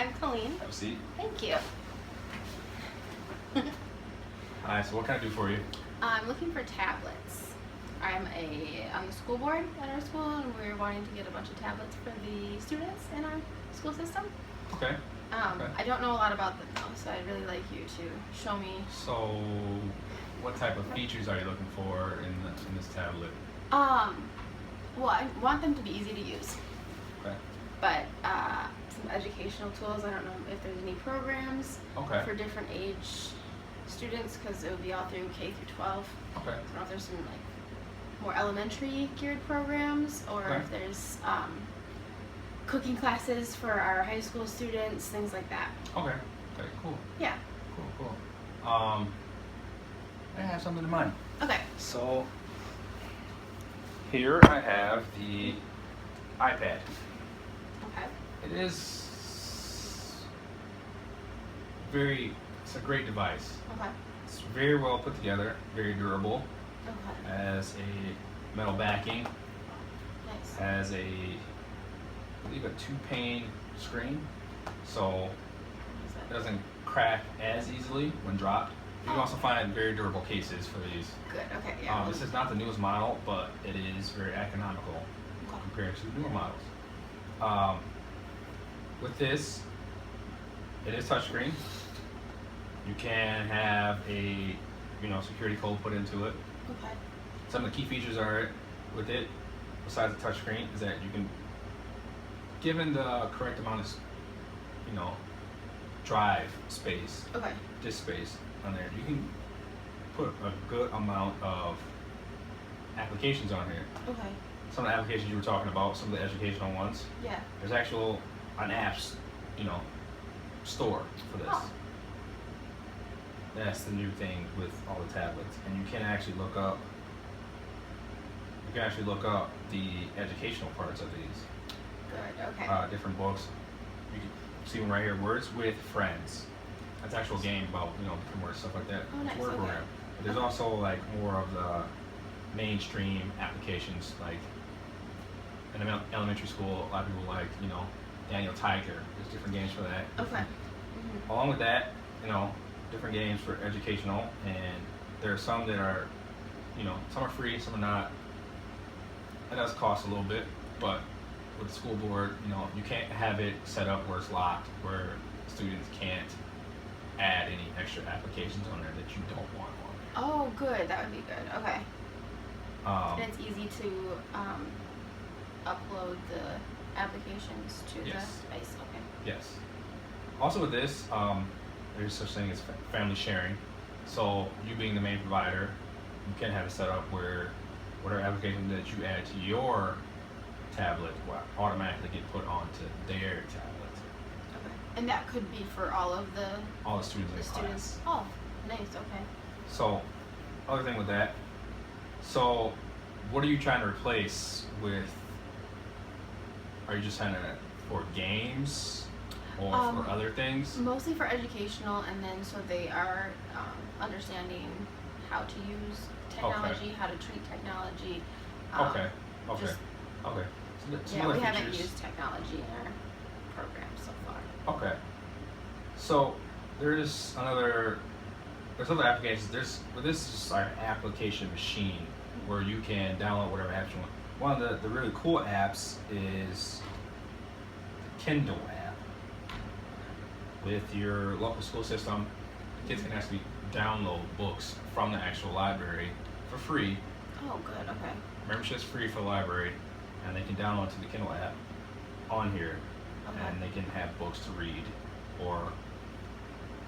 I'm Colleen. Have a seat. Thank you. Hi, so what can I do for you? I'm looking for tablets. I'm on the school board at our school, and we're wanting to get a bunch of tablets for the students in our school system. Okay. Okay. I don't know a lot about them though, so I'd really like you to show me. So, what type of features are you looking for in this tablet? Well, I want them to be easy to use, Okay. but some educational tools. I don't know if there's any programs Okay. for different age students, because it would be all through K through 12. Okay. I don't know if there's some like more elementary geared programs, or Okay. if there's cooking classes for our high school students, things like that. Okay. Okay. Cool. Yeah. Cool. I have something in mind. Okay. So, here I have the iPad. Okay. It is it's a great device. Okay. It's very well put together, very durable, Okay. has a metal backing, Nice. has I believe a 2-pane screen, so Is it that doesn't crack as easily when dropped. You can Oh. also find very durable cases for these. good? Okay. Yeah. This is not the newest model, but it is very economical Okay. compared to the newer models. With this, it is touchscreen. You can have a security code put into it. Okay. Some of the key features are with it, besides the touchscreen, is that you can, given the correct amount of drive space, Okay. disk space on there, you can put a good amount of applications on here. Okay. Some of the applications you were talking about, some of the educational ones, Yeah. there's an apps, store for this. Oh. That's the new thing with all the tablets, and you can actually look up the educational parts of these. Good. Okay. Different books. You can see one right here, Words with Friends. That's an actual game about different words, stuff like that. Oh, It's a nice, word okay. program. But there's also like more of the mainstream applications, like in elementary school. A lot of people like Daniel Tiger. There's different games for that. Okay. Along with that, different games for educational, and there are some that are, some are free, some are not. It does cost a little bit, but with the school board, you can't have it set up where it's locked, where students can't add any extra applications on there that you don't want on there. Oh, good. That would be good. Okay. Um, And it's easy to upload the applications to Yes. the space. Okay. Yes. Also with this, there's such thing as family sharing. So you being the main provider, you can have it set up where whatever application that you add to your tablet will automatically get put onto their tablet. Okay. And that could be for all of the All the students in the students. class. Oh, nice. Okay. So, other thing with that. So, what are you trying to replace with? Are you just trying to for games or for other things? Mostly for educational, and then so they are understanding how to use technology, how to treat technology. Okay. just- Okay. So some Yeah, other we haven't features. used technology in our program so far. Okay. So there's other applications. This is just our application machine where you can download whatever apps you want. One of the really cool apps is the Kindle app. With your local school system, kids can actually download books from the actual library for free. Oh, good. Okay. Membership's free for the library, and they can download to the Kindle app on here, Okay. and they can have books to read, or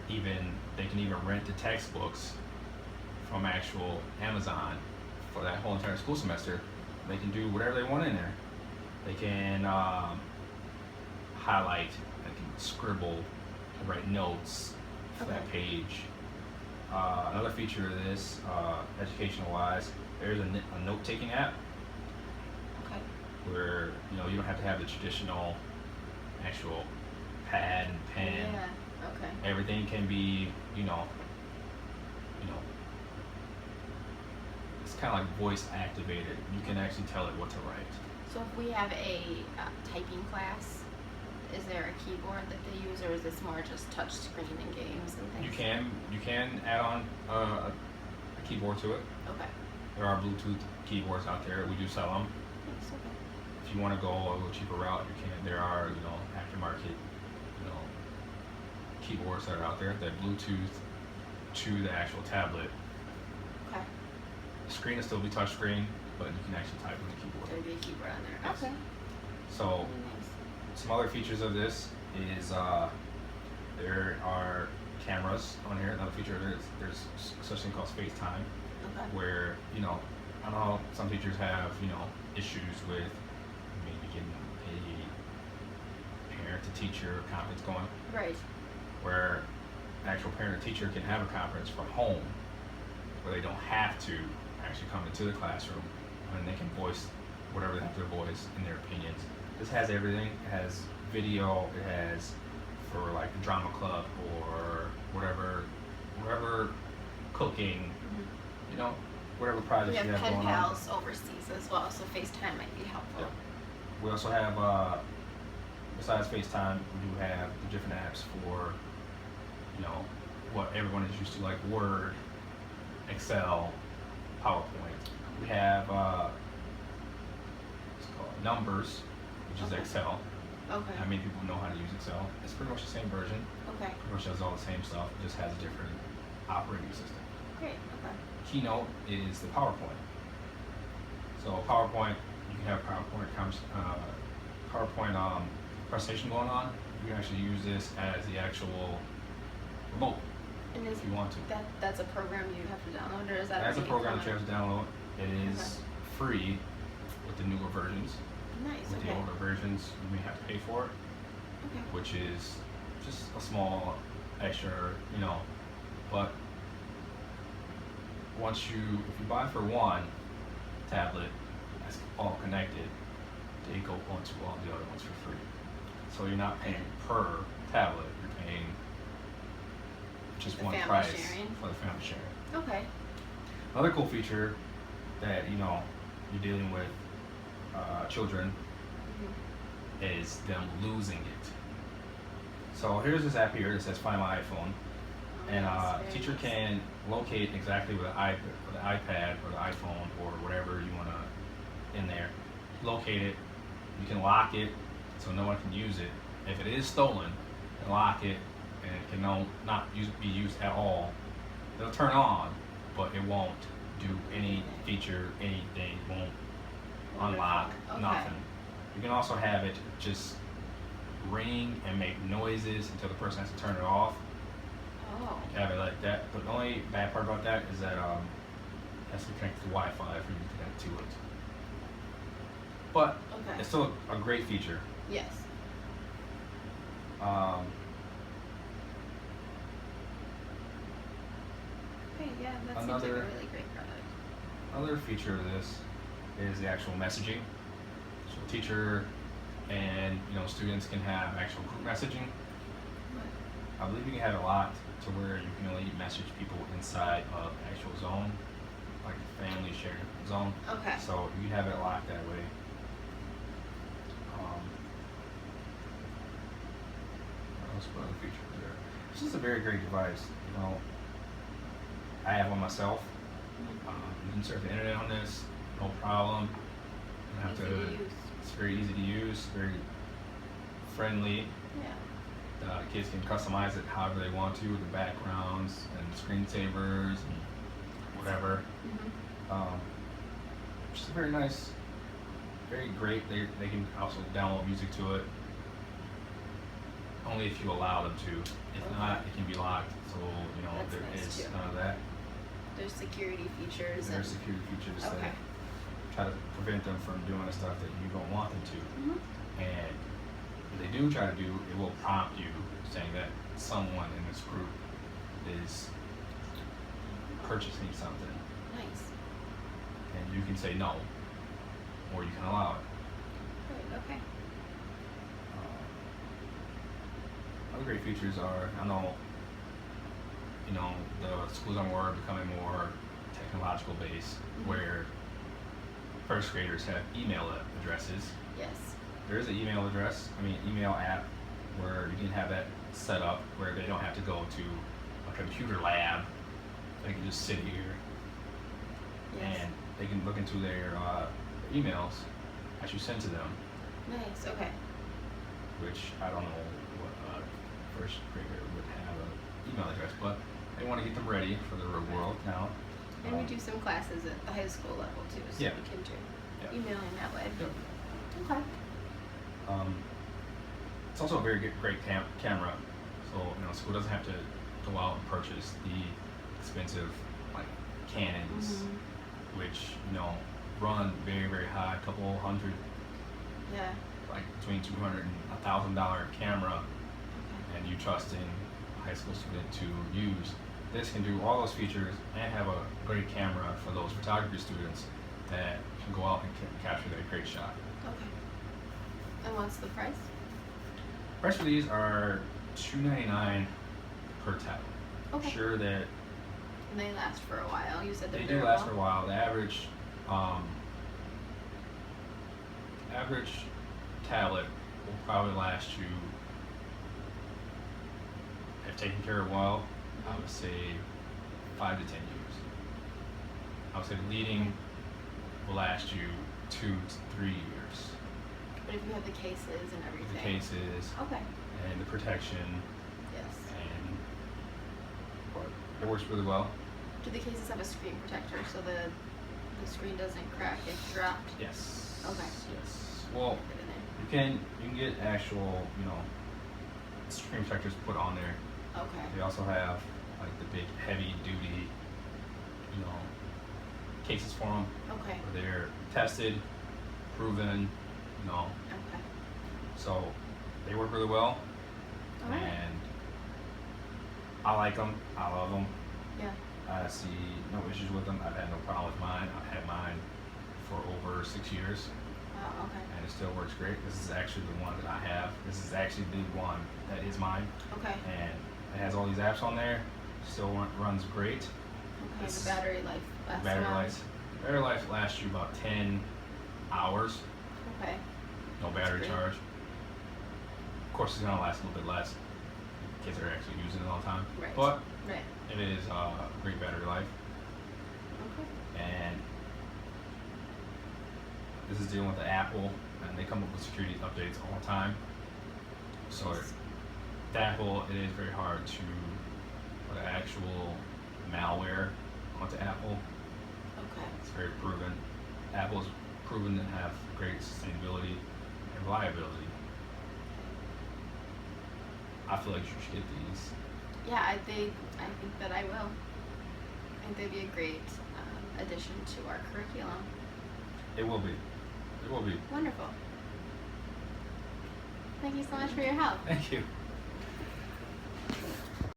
they can even rent the textbooks from actual Amazon for that whole entire school semester. They can do whatever they want in there. They can highlight, they can scribble, write notes for that Okay. page. Another feature of this, educational wise, there's a note-taking app Okay. where you don't have to have the traditional actual pad and pen. Yeah. Okay. Everything can be it's kind of like voice activated. You can actually tell it what to write. So if we have a typing class, is there a keyboard that they use, or is this more just touch screen and games and things? You can add on a keyboard to it. Okay. There are Bluetooth keyboards out there. We do sell them. Thanks. Okay. If you want to go a little cheaper route, you can. There are aftermarket keyboards that are out there that Bluetooth to the actual tablet. Okay. The screen will still be touch screen, but you can actually type with the keyboard. There'd be a keyboard on there. Yes. Okay. So Really nice. some other features of this is there are cameras on here. Another feature there's such thing called FaceTime, Okay. where I know how some teachers have issues with maybe getting a parent to teacher conference going, Right. where an actual parent or teacher can have a conference from home where they don't have to actually come into the classroom, and they can voice whatever they have to voice in their opinions. This has everything. It has video. It has for like the drama club or whatever cooking, Mm-hmm. whatever We projects have you have pen going on. pals overseas as well, so FaceTime might be helpful. Yeah. We also have, besides FaceTime, we do have the different apps for, what everyone is used to, like Word, Excel, PowerPoint. We have, what's it called, Numbers, which is Okay. Excel. Okay. How many people know how to use Excel? It's pretty much the same version. Okay. Pretty much does all the same stuff. It just has a different operating system. Great. Okay. Keynote is the PowerPoint. So PowerPoint, you can have PowerPoint presentation going on. You can actually use this as the actual remote And is if you want to. that's a program you have to download, or is that That's a already program that you common? have to download. It is free with the newer versions. Nice. With Okay. the older versions, you may have to pay for it, Okay. which is just a small extra, but if you buy for one tablet that's all connected, they go onto all the other ones for free. So you're not paying per tablet, you're paying just The one family price sharing. for the family sharing. Okay. Another cool feature that you're dealing with children Mm-hmm. is them losing it. So here's this app here that says Find My iPhone, and teacher can locate exactly with the iPad or the iPhone or whatever you want to in there. Locate it. You can lock it so no one can use it. If it is stolen, then lock it, and it can not be used at all. It'll turn on, but it won't do any feature, anything. It won't unlock, Okay. nothing. You can also have it just ring and make noises until the person has to turn it off. Oh. Have it like that. But the only bad part about that is that it has to be connected to Wi-Fi for you to connect to it. But Okay. it's still a great feature. Yes. Okay. Yeah. That seems like a Another- really great product. Another feature of this is the actual messaging. So teacher and students can have actual group messaging. I believe you can have it locked to where you can only message people inside of the actual zone, like the family shared zone. Okay. So you have it locked that way. What else? What other features there? This is a very great device. I have one myself. You can surf the internet on this, no problem. You don't have Easy to use. It's very easy to use, very friendly. Yeah. The kids can customize it however they want to with the backgrounds and screensavers and whatever. Mm-hmm. Just very nice, very great. They can also download music to it, only if you allow them to. If Okay. not, it can be locked. So That's there nice, is too. none of that. There's security features. There are and security features Okay. that try to prevent them from doing the stuff that you don't want them to. Mm-hmm. And if they do try to do, it will prompt you saying that someone in this group is purchasing something, Nice. and you can say no, or you can allow it. Great. Okay. Other great features are, I know, the schools I'm are becoming more technological based, Mhm. where first graders have email addresses. Yes. There is an email address, email app where you can have that set up where they don't have to go to a computer lab. They can just sit here Yes. and they can look into their emails that you send to them, Nice. Okay. which I don't know what first grader would have an email address, but they want to get them ready for the real world now. And we do some classes at the high school level too, so Yeah. we can do Yeah. emailing that way. Yep. Okay. It's also a very great camera, so school doesn't have to go out and purchase the expensive like Canons, Mhm. which run very very high, a couple hundred, Yeah. like between $200 and $1,000 camera, Okay. and you trust in a high school student to use. This can do all those features and have a great camera for those photography students that can go out and capture that great shot. Okay. And what's the price? Price for these are $299 per tablet. Okay. Sure that And they last for a while. You said they're they do last for a durable. while. The average tablet will probably last you, if taken care of well, I would say 5 to 10 years. I would say the leading will last you 2 to 3 years. But if you have the cases and everything. With the cases Okay. and the protection, Yes. and it works really well. Do the cases have a screen protector so the screen doesn't crack if dropped? Yes. Okay. Yes. Well, Put it in you can get actual screen protectors put on there. there. Okay. They also have like the big heavy duty cases for them Okay. where they're tested, proven, Okay. so they work really well, All right. and I like them. I love them. Yeah. I see no issues with them. I've had no problem with mine. I've had mine for over 6 years, Oh, okay. and it still works great. This is actually the one that I have. This is actually the one that is mine, Okay. and it has all these apps on there. Still runs great. Okay. It's- The battery life lasts Battery around. battery life lasts you about 10 hours. Okay. No battery great. charge. Of course, it's gonna last a little bit less. Kids are actually using it all the time, Right. but Right. it is great battery life. Okay. And this is dealing with the Apple, and they come up with security updates all the time. So Nice. with Apple, it is very hard to put actual malware onto Apple. Okay. It's very proven. Apple's proven to have great sustainability and reliability. I feel like you should get these. Yeah, I think that I will. I think they'd be a great addition to our curriculum. It will be. It will be. Wonderful. Thank you so much for your help. Thank you.